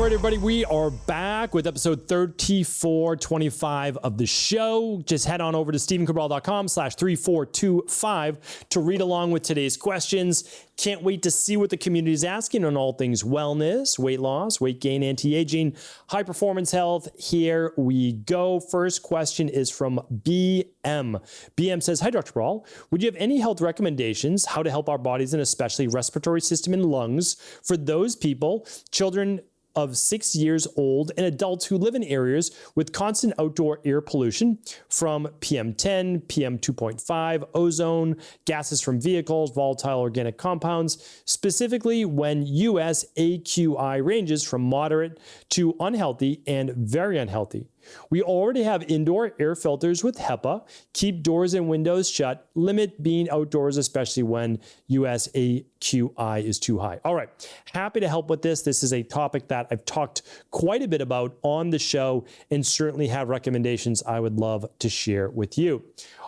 right, everybody, we are back with episode 3425 of the show. Just head on over to stephencabral.com/3425 to read along with today's questions. Can't wait to see what the community is asking on all things wellness, weight loss, weight gain, anti-aging, high performance health. Here we go. First question is from BM. BM says, hi, Dr. Cabral. Would you have any health recommendations how to help our bodies and especially respiratory system and lungs for those people, children of 6 years old and adults who live in areas with constant outdoor air pollution from PM10, PM2.5, ozone, gases from vehicles, volatile organic compounds, specifically when US AQI ranges from moderate to unhealthy and very unhealthy? We already have indoor air filters with HEPA. Keep doors and windows shut. Limit being outdoors, especially when US AQI is too high. All right, happy to help with this. This is a topic that I've talked quite a bit about on the show and certainly have recommendations I would love to share with you.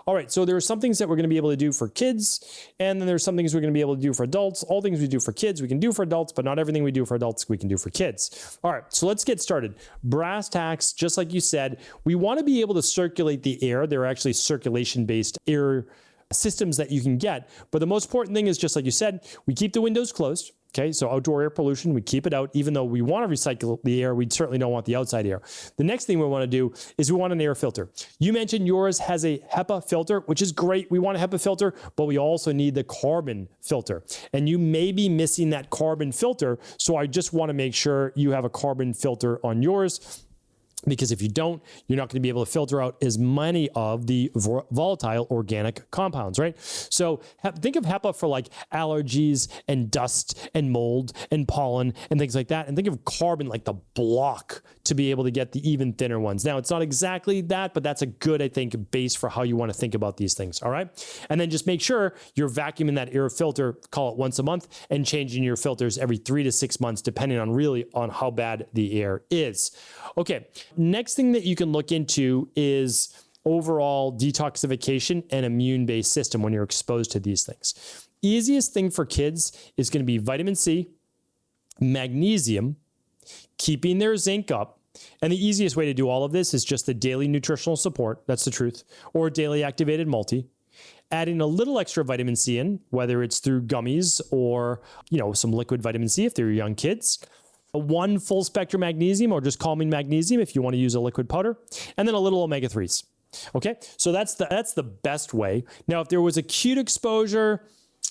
All right, so there are some things that we're going to be able to do for kids, and then there's some things we're going to be able to do for adults. All things we do for kids, we can do for adults, but not everything we do for adults, we can do for kids. All right, so let's get started. Brass tacks, just like you said, we want to be able to circulate the air. There are actually circulation-based air systems that you can get, but the most important thing is, just like you said, we keep the windows closed. Okay, so outdoor air pollution, we keep it out. Even though we want to recycle the air, we certainly don't want the outside air. The next thing we want to do is we want an air filter. You mentioned yours has a HEPA filter, which is great. We want a HEPA filter, but we also need the carbon filter. And you may be missing that carbon filter, so I just want to make sure you have a carbon filter on yours, because if you don't, you're not going to be able to filter out as many of the volatile organic compounds, right? So think of HEPA for like allergies and dust and mold and pollen and things like that. And think of carbon like the block to be able to get the even thinner ones. Now, it's not exactly that, but that's a good, I think, base for how you want to think about these things, all right? And then just make sure you're vacuuming that air filter, call it once a month, and changing your filters every 3 to 6 months, depending on really on how bad the air is. Okay. Next thing that you can look into is overall detoxification and immune-based system when you're exposed to these things. Easiest thing for kids is going to be vitamin C, magnesium, keeping their zinc up. And the easiest way to do all of this is just the daily nutritional support. That's the truth. Or daily activated multi. Adding a little extra vitamin C in, whether it's through gummies or, some liquid vitamin C if they're young kids. One full spectrum magnesium or just calming magnesium if you want to use a liquid powder, and then a little omega-3s. Okay, so that's the best way. Now, if there was acute exposure,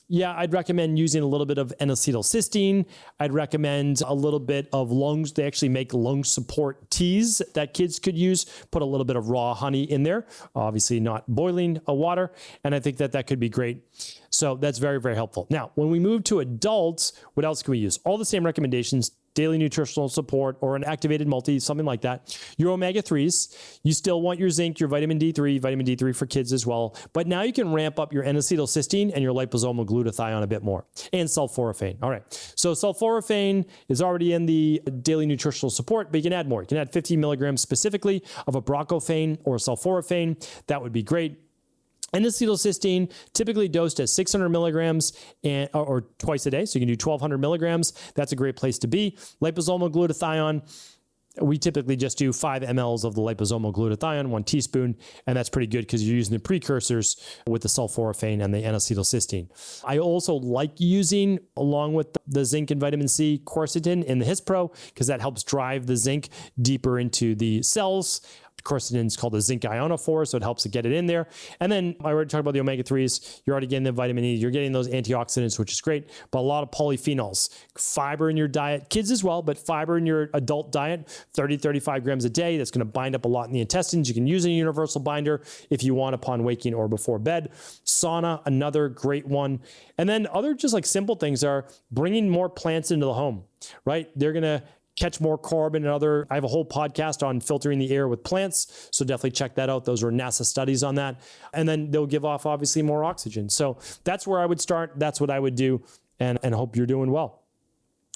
yeah, I'd recommend using a little bit of N-acetylcysteine. I'd recommend a little bit of lungs. They actually make lung support teas that kids could use. Put a little bit of raw honey in there, obviously not boiling water. And I think that could be great. So that's very, very helpful. Now, when we move to adults, what else can we use? All the same recommendations. Daily nutritional support or an activated multi, something like that. Your omega-3s, you still want your zinc, your vitamin D3 for kids as well. But now you can ramp up your N-acetylcysteine and your liposomal glutathione a bit more, and sulforaphane. All right, so sulforaphane is already in the daily nutritional support, but you can add more. You can add 50 milligrams specifically of a bromophane or sulforaphane. That would be great. N-acetylcysteine, typically dosed at 600 milligrams or twice a day. So you can do 1,200 milligrams. That's a great place to be. Liposomal glutathione, we typically just do 5 mLs of the liposomal glutathione, 1 teaspoon, and that's pretty good because you're using the precursors with the sulforaphane and the N-acetylcysteine. I also like using, along with the zinc and vitamin C, quercetin in the Hispro because that helps drive the zinc deeper into the cells. Quercetin is called a zinc ionophore, so it helps to get it in there. And then I already talked about the omega-3s. You're already getting the vitamin E. You're getting those antioxidants, which is great, but a lot of polyphenols. Fiber in your diet, kids as well, but fiber in your adult diet, 30, 35 grams a day. That's going to bind up a lot in the intestines. You can use a universal binder if you want upon waking or before bed. Sauna, another great one. And then other just like simple things are bringing more plants into the home, right? They're going to catch more carbon and other. I have a whole podcast on filtering the air with plants, so definitely check that out. Those are NASA studies on that. And then they'll give off obviously more oxygen. So that's where I would start. That's what I would do, and hope you're doing well.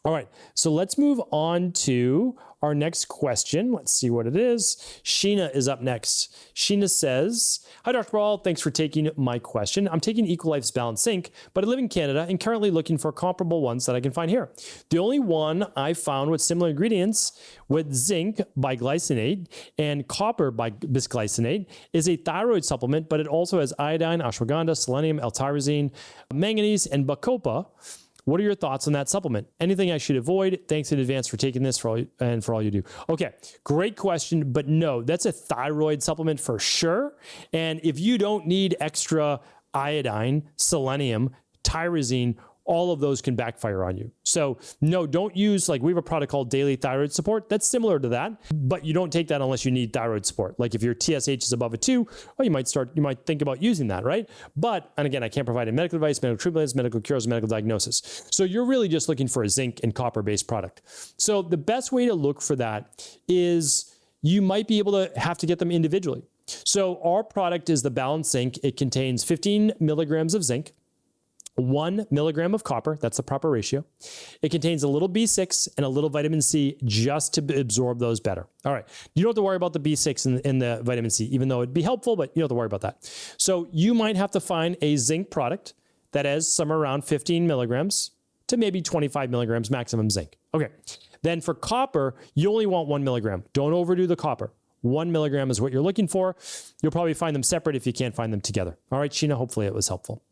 All right, so let's move on to our next question. Let's see what it is. Sheena is up next. Sheena says, hi, Dr. Ball. Thanks for taking my question. I'm taking Equalife's Balanced Zinc, but I live in Canada and currently looking for comparable ones that I can find here. The only one I found with similar ingredients with zinc biglycinate and copper bisglycinate is a thyroid supplement, but it also has iodine, ashwagandha, selenium, L-tyrosine, manganese, and bacopa. What are your thoughts on that supplement? Anything I should avoid? Thanks in advance for taking this for all you do. Okay, great question, but no, that's a thyroid supplement for sure. And if you don't need extra iodine, selenium, tyrosine, all of those can backfire on you. So no, don't use, like we have a product called Daily Thyroid Support. That's similar to that, but you don't take that unless you need thyroid support. Like if your TSH is above a 2, well, you might think about using that, right? But, and again, I can't provide a medical advice, medical treatments, medical cures, medical diagnosis. So you're really just looking for a zinc and copper-based product. So the best way to look for that is you might be able to have to get them individually. So our product is the Balanced Zinc. It contains 15 milligrams of zinc, 1 milligram of copper, that's the proper ratio. It contains a little B6 and a little vitamin C just to absorb those better. All right, you don't have to worry about the B6 and the vitamin C, even though it'd be helpful, but you don't have to worry about that. So you might have to find a zinc product that has somewhere around 15 milligrams to maybe 25 milligrams maximum zinc. Okay, then for copper, you only want 1 milligram. Don't overdo the copper. 1 milligram is what you're looking for. You'll probably find them separate if you can't find them together. All right, Sheena, hopefully it was helpful.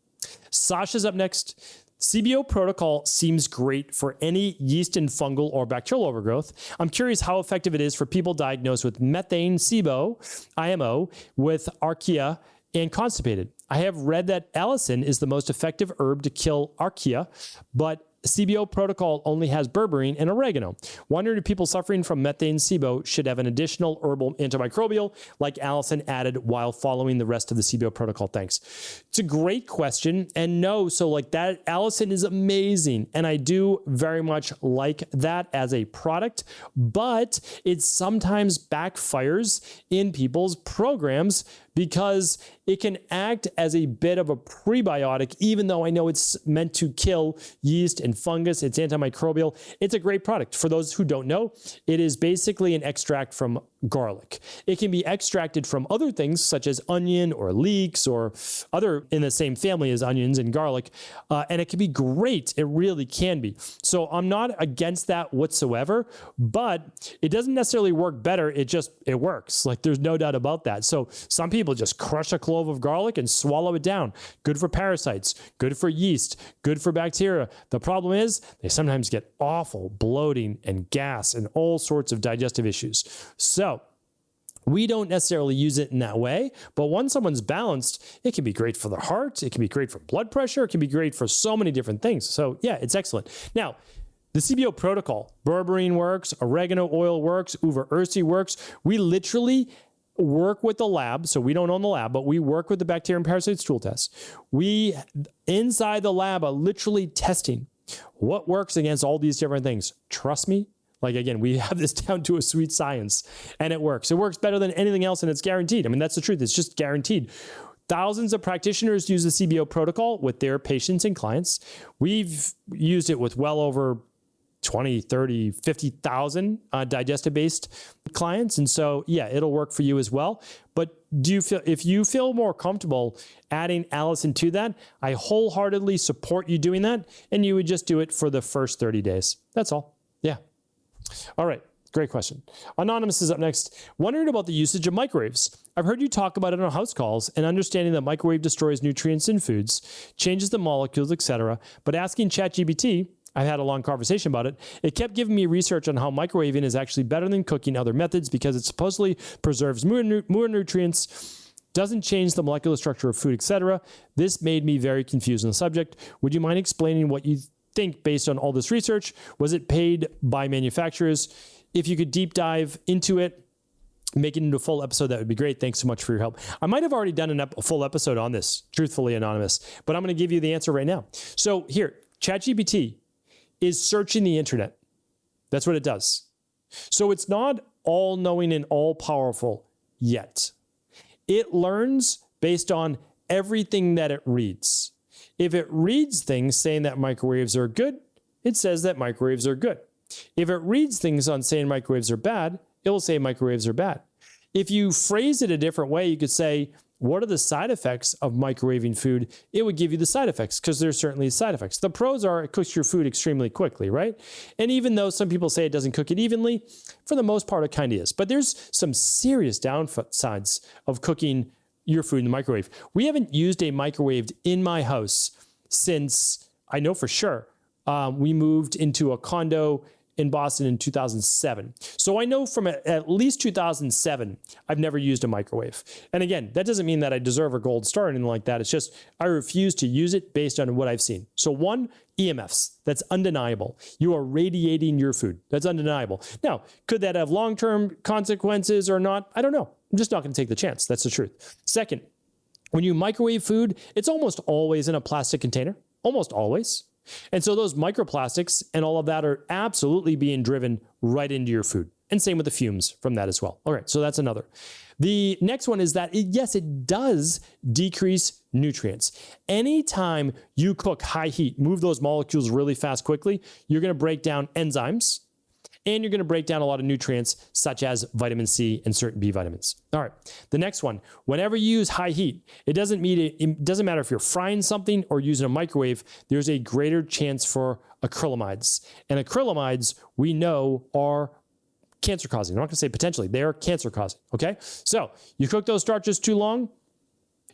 Sasha's up next. SIBO protocol seems great for any yeast and fungal or bacterial overgrowth. I'm curious how effective it is for people diagnosed with Methane SIBO, IMO, with archaea and constipated. I have read that Allison is the most effective herb to kill archaea, but SIBO protocol only has berberine and oregano. Wondering if people suffering from Methane SIBO should have an additional herbal antimicrobial like Allison added while following the rest of the SIBO protocol. Thanks. It's a great question. And no, so like that, Allison is amazing. And I do very much like that as a product, but it sometimes backfires in people's programs because it can act as a bit of a prebiotic, even though I know it's meant to kill yeast and fungus. It's antimicrobial. It's a great product. For those who don't know, it is basically an extract from garlic. It can be extracted from other things such as onion or leeks or other in the same family as onions and garlic. And it can be great. It really can be. So I'm not against that whatsoever, but it doesn't necessarily work better. It works. Like there's no doubt about that. So some people just crush a clove of garlic and swallow it down. Good for parasites, good for yeast, good for bacteria. The problem is they sometimes get awful bloating and gas and all sorts of digestive issues. So we don't necessarily use it in that way, but once someone's balanced, it can be great for the heart. It can be great for blood pressure. It can be great for so many different things. So yeah, it's excellent. Now, the SIBO protocol, berberine works, oregano oil works, uva ursi works. We literally work with the lab. So we don't own the lab, but we work with the bacteria and parasite stool test. We, inside the lab, are literally testing what works against all these different things. Trust me. Like, again, we have this down to a sweet science, and it works. It works better than anything else, and it's guaranteed. I mean, that's the truth. It's just guaranteed. Thousands of practitioners use the SIBO protocol with their patients and clients. We've used it with well over 20, 30, 50,000 digestive-based clients. And so, yeah, it'll work for you as well. But if you feel more comfortable adding Allison to that, I wholeheartedly support you doing that. And you would just do it for the first 30 days. That's all. Yeah. All right. Great question. Anonymous is up next. Wondering about the usage of microwaves. I've heard you talk about it on house calls and understanding that microwave destroys nutrients in foods, changes the molecules, etc. But asking ChatGPT, I had a long conversation about it. It kept giving me research on how microwaving is actually better than cooking other methods because it supposedly preserves more nutrients, doesn't change the molecular structure of food, etc. This made me very confused on the subject. Would you mind explaining what you think based on all this research? Was it paid by manufacturers? If you could deep dive into it, make it into a full episode, that would be great. Thanks so much for your help. I might have already done a full episode on this, truthfully, Anonymous, but I'm going to give you the answer right now. So here, ChatGPT is searching the internet. That's what it does. So it's not all-knowing and all-powerful yet. It learns based on everything that it reads. If it reads things saying that microwaves are good, it says that microwaves are good. If it reads things on saying microwaves are bad, it will say microwaves are bad. If you phrase it a different way, you could say, what are the side effects of microwaving food? It would give you the side effects because there's certainly side effects. The pros are it cooks your food extremely quickly, right? And even though some people say it doesn't cook it evenly, for the most part, it kind of is. But there's some serious downsides of cooking your food in the microwave. We haven't used a microwave in my house since, I know for sure, we moved into a condo in Boston in 2007. So I know from at least 2007, I've never used a microwave. And again, that doesn't mean that I deserve a gold star or anything like that. It's just I refuse to use it based on what I've seen. So one, EMFs. That's undeniable. You are radiating your food. That's undeniable. Now, could that have long-term consequences or not? I don't know. I'm just not going to take the chance. That's the truth. Second, when you microwave food, it's almost always in a plastic container. Almost always. And so those microplastics and all of that are absolutely being driven right into your food. And same with the fumes from that as well. All right, so that's another. The next one is that, yes, it does decrease nutrients. Anytime you cook high heat, move those molecules really fast quickly, you're going to break down enzymes. And you're going to break down a lot of nutrients such as vitamin C and certain B vitamins. All right, the next one, whenever you use high heat, it doesn't matter if you're frying something or using a microwave, there's a greater chance for acrylamides. And acrylamides, we know, are cancer causing. I'm not going to say potentially, they are cancer causing, okay? So you cook those starches too long,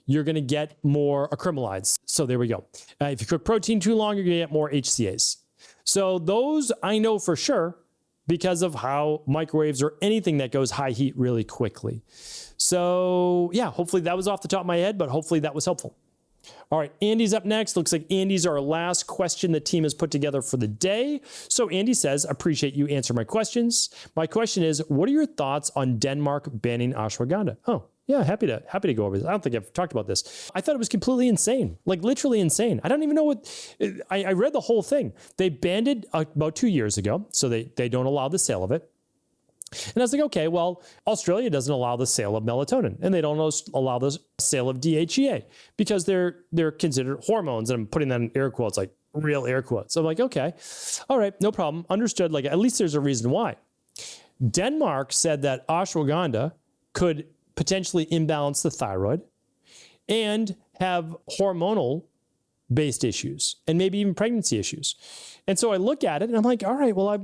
you're going to get more acrylamides. So there we go. If you cook protein too long, you're going to get more HCAs. So those I know for sure, because of how microwaves or anything that goes high heat really quickly. So yeah, hopefully that was off the top of my head, but hopefully that was helpful. All right, Andy's up next. Looks like Andy's our last question the team has put together for the day. So Andy says, appreciate you answer my questions. My question is, what are your thoughts on Denmark banning ashwagandha? Oh, yeah, happy to go over this. I don't think I've talked about this. I thought it was completely insane, like literally insane. I don't even know what, I read the whole thing. They banned it about 2 years ago, so they don't allow the sale of it. And I was like, okay, well, Australia doesn't allow the sale of melatonin, and they don't allow the sale of DHEA because they're considered hormones. And I'm putting that in air quotes, like real air quotes. So I'm like, okay, all right, no problem. Understood. Like, at least there's a reason why. Denmark said that ashwagandha could potentially imbalance the thyroid and have hormonal based issues and maybe even pregnancy issues. And so I look at it and I'm like, all right, well,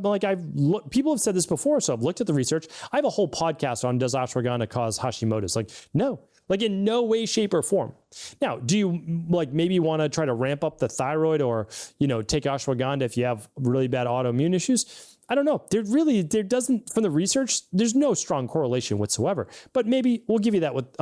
people have said this before. So I've looked at the research. I have a whole podcast on, does ashwagandha cause Hashimoto's? Like, no, like in no way, shape or form. Now, do you like maybe want to try to ramp up the thyroid or, take ashwagandha if you have really bad autoimmune issues? I don't know. There doesn't, from the research, there's no strong correlation whatsoever, but maybe we'll give you that with,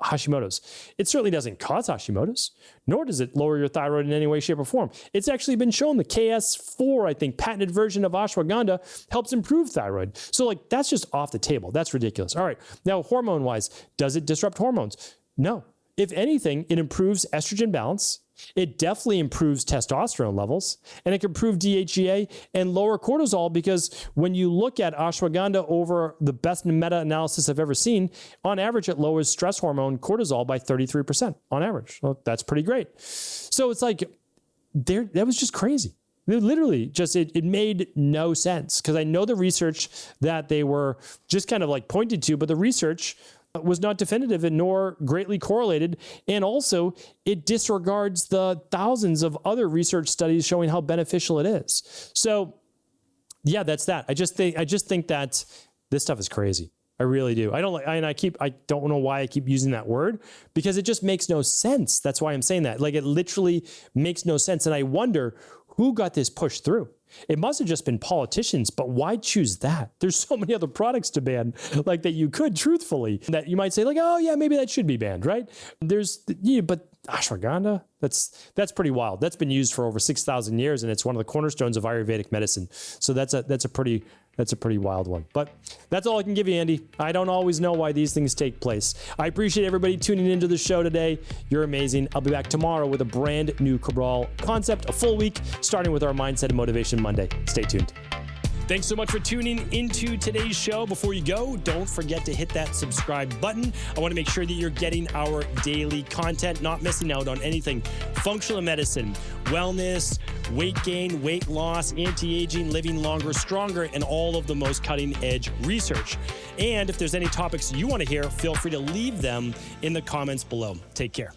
Hashimoto's. It certainly doesn't cause Hashimoto's, nor does it lower your thyroid in any way, shape, or form. It's actually been shown the KS4, I think, patented version of ashwagandha helps improve thyroid. So like, that's just off the table. That's ridiculous. All right. Now, hormone-wise, does it disrupt hormones? No. If anything, it improves estrogen balance. It definitely improves testosterone levels, and it can improve DHEA and lower cortisol, because when you look at ashwagandha over the best meta-analysis I've ever seen, on average, it lowers stress hormone cortisol by 33% on average. Well, that's pretty great. So it's like, that was just crazy. It literally just, it made no sense, because I know the research that they were just kind of like pointed to, but the research was not definitive and nor greatly correlated. And also it disregards the thousands of other research studies showing how beneficial it is. So yeah, that's that. I just think that this stuff is crazy. I really do. I don't know why I keep using that word, because it just makes no sense. That's why I'm saying that. Like, it literally makes no sense. And I wonder who got this pushed through. It must have just been politicians, but why choose that? There's so many other products to ban, like, that you could truthfully, that you might say like, oh yeah, maybe that should be banned, right? But ashwagandha, that's pretty wild. That's been used for over 6,000 years, and it's one of the cornerstones of Ayurvedic medicine. So that's a pretty wild one. But that's all I can give you, Andy. I don't always know why these things take place. I appreciate everybody tuning into the show today. You're amazing. I'll be back tomorrow with a brand new Cabral concept, a full week, starting with our Mindset and Motivation Monday. Stay tuned. Thanks so much for tuning into today's show. Before you go, don't forget to hit that subscribe button. I want to make sure that you're getting our daily content, not missing out on anything functional medicine, wellness, weight gain, weight loss, anti-aging, living longer, stronger, and all of the most cutting-edge research. And if there's any topics you want to hear, feel free to leave them in the comments below. Take care.